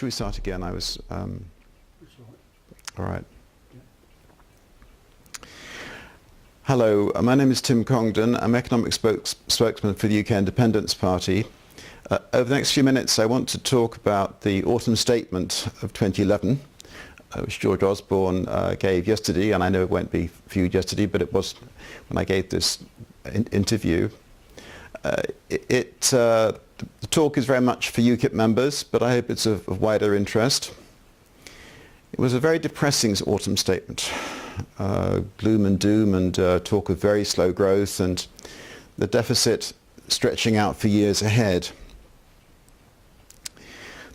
should we start again? I was... all right. Hello, my name is Tim Congdon. I'm economic spokesman for the UK Independence Party. Over the next few minutes I want to talk about the autumn statement of 2011, which George Osborne gave yesterday, and I know it won't be viewed yesterday, but it was when I gave this interview. The talk is very much for UKIP members, but I hope it's of wider interest. It was a very depressing autumn statement. Gloom and doom and talk of very slow growth and the deficit stretching out for years ahead.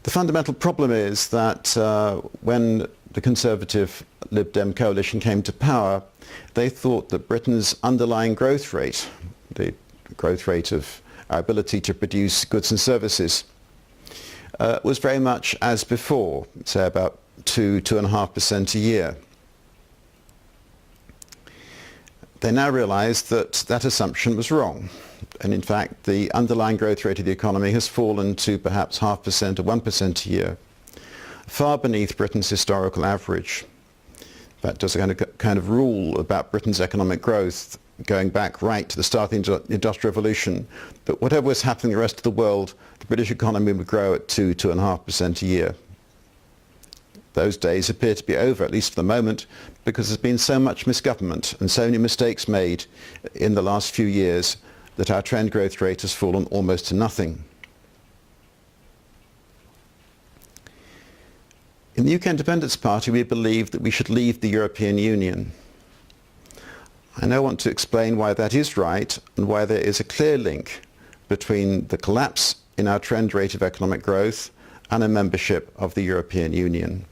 The fundamental problem is that when the Conservative Lib Dem coalition came to power, they thought that Britain's underlying growth rate, the growth rate of our ability to produce goods and services, was very much as before, say about 2.5% a year. They now realise that that assumption was wrong, and in fact the underlying growth rate of the economy has fallen to perhaps 0.5% or 1% a year, far beneath Britain's historical average. That does a kind of rule about Britain's economic growth going back right to the start of the Industrial Revolution, that whatever was happening in the rest of the world, the British economy would grow at 2.5% a year. Those days appear to be over, at least for the moment, because there's been so much misgovernment and so many mistakes made in the last few years that our trend growth rate has fallen almost to nothing. In the UK Independence Party, we believe that we should leave the European Union. I now want to explain why that is right and why there is a clear link between the collapse in our trend rate of economic growth and a membership of the European Union.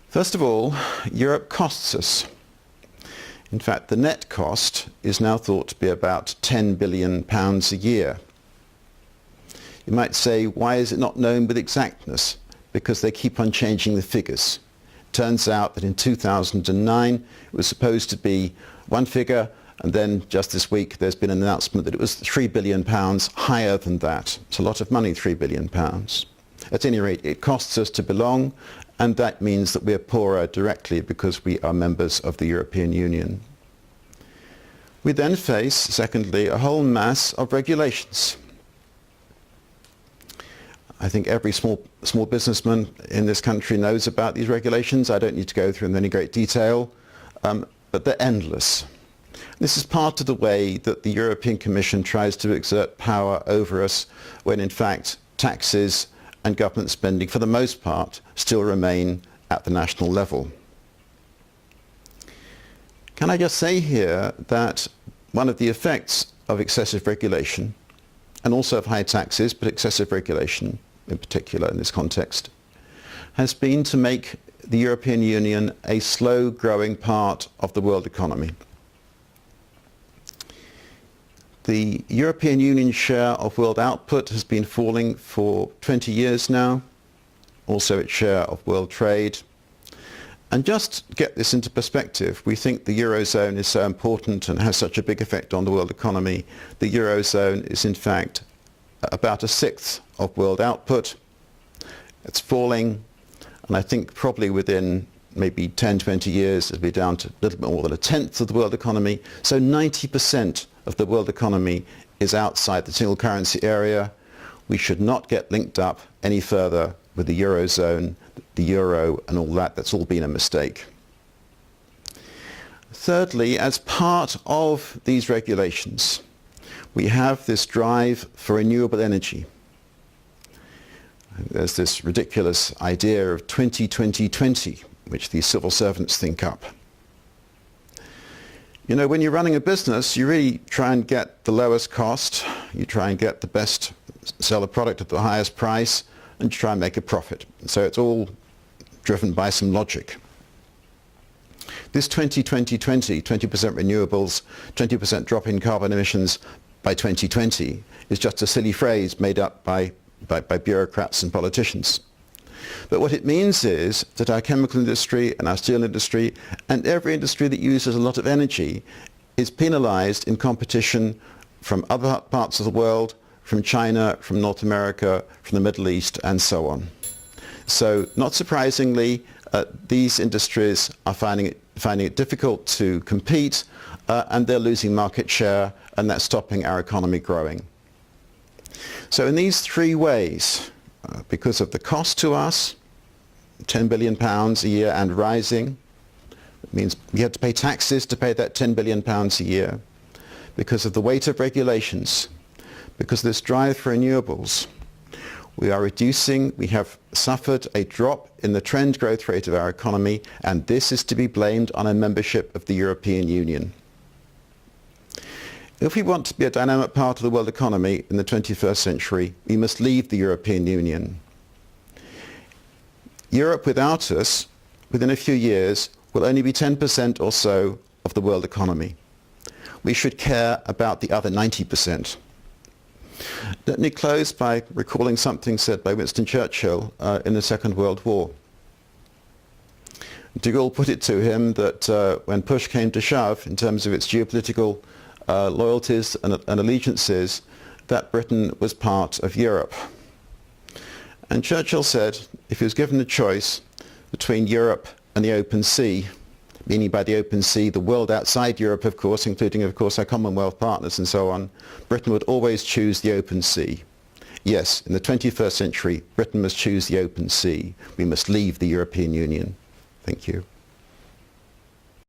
First of all, Europe costs us. In fact, the net cost is now thought to be about £10 billion a year. You might say, why is it not known with exactness? Because they keep on changing the figures. Turns out that in 2009 it was supposed to be one figure, and then just this week there's been an announcement that it was £3 billion higher than that. It's a lot of money, £3 billion. At any rate, it costs us to belong, and that means that we're poorer directly because we are members of the European Union. We then face, secondly, a whole mass of regulations. I think every small businessman in this country knows about these regulations. I don't need to go through them in any great detail, but they're endless. This is part of the way that the European Commission tries to exert power over us when in fact taxes and government spending for the most part still remain at the national level. Can I just say here that one of the effects of excessive regulation, and also of high taxes, but excessive regulation in particular in this context, has been to make the European Union a slow-growing part of the world economy. The European Union share of world output has been falling for 20 years now, also its share of world trade. And just to get this into perspective, we think the Eurozone is so important and has such a big effect on the world economy. The Eurozone is in fact about 1/6 of world output. It's falling, and I think probably within maybe 10, 20 years it'll be down to a little bit more than 1/10 of the world economy. So 90% of the world economy is outside the single currency area. We should not get linked up any further with the Eurozone, the Euro and all that. That's all been a mistake. Thirdly, as part of these regulations, we have this drive for renewable energy. There's this ridiculous idea of 20-20-20, which these civil servants think up. You know, when you're running a business, you really try and get the lowest cost, you try and get the best, sell a product at the highest price, and you try and make a profit. So it's all driven by some logic. This 20-20-20, 20% renewables, 20% drop in carbon emissions by 2020 is just a silly phrase made up by bureaucrats and politicians. But what it means is that our chemical industry and our steel industry and every industry that uses a lot of energy is penalized in competition from other parts of the world from China, from North America, from the Middle East, and so on. So not surprisingly, these industries are finding it difficult to compete, and they're losing market share, and that's stopping our economy growing. So in these three ways, because of the cost to us, £10 billion a year and rising, it means we have to pay taxes to pay that £10 billion a year, because of the weight of regulations, because of this drive for renewables, we have suffered a drop in the trend growth rate of our economy, and this is to be blamed on our membership of the European Union. If we want to be a dynamic part of the world economy in the 21st century, we must leave the European Union. Europe without us, within a few years, will only be 10% or so of the world economy. We should care about the other 90%. Let me close by recalling something said by Winston Churchill in the Second World War. De Gaulle put it to him that when push came to shove in terms of its geopolitical loyalties and allegiances, that Britain was part of Europe. And Churchill said if he was given a choice between Europe and the open sea, meaning by the open sea the world outside Europe, of course, including, of course, our Commonwealth partners and so on, Britain would always choose the open sea. Yes, in the 21st century, Britain must choose the open sea. We must leave the European Union. Thank you.